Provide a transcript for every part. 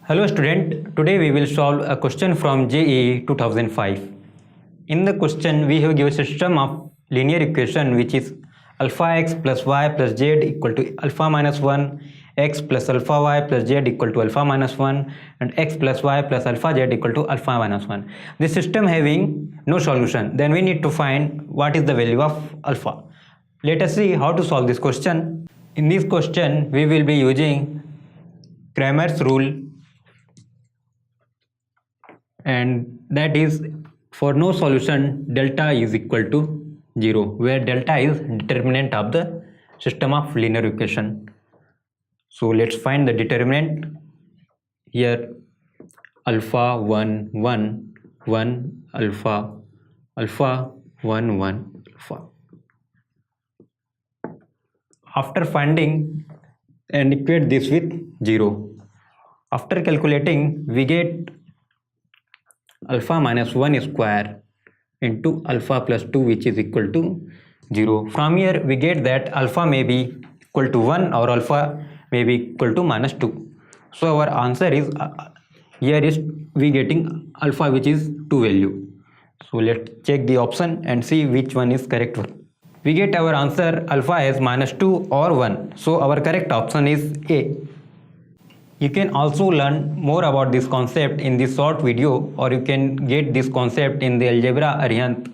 Hello student, today we will solve a question from JEE 2005. In the question we have given a system of linear equation which is alpha x plus y plus z equal to alpha minus 1, x plus alpha y plus z equal to alpha minus 1 and x plus y plus alpha z equal to alpha minus 1. This system having no solution, then we need to find what is the value of alpha. Let us see how to solve this question. In this question we will be using Cramer's rule, and that is for no solution delta is equal to 0, where delta is determinant of the system of linear equation. So let's find the determinant. Here alpha 1 1 1 alpha 1 1 alpha. After finding and equate this with 0, after calculating we get alpha minus 1 square into alpha plus 2 which is equal to 0. From here we get that alpha may be equal to 1 or alpha may be equal to minus 2. So our answer is here is we getting alpha which is 2 value. So let's check the option and see which one is correct one. We get our answer alpha as minus 2 or 1. So our correct option is A. You can also learn more about this concept in this short video, or you can get this concept in the Algebra Arihant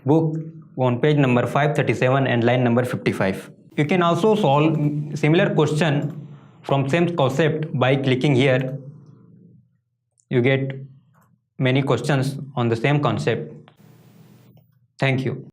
book on page number 537 and line number 55. You can also solve similar question from same concept by clicking here. You get many questions on the same concept. Thank you.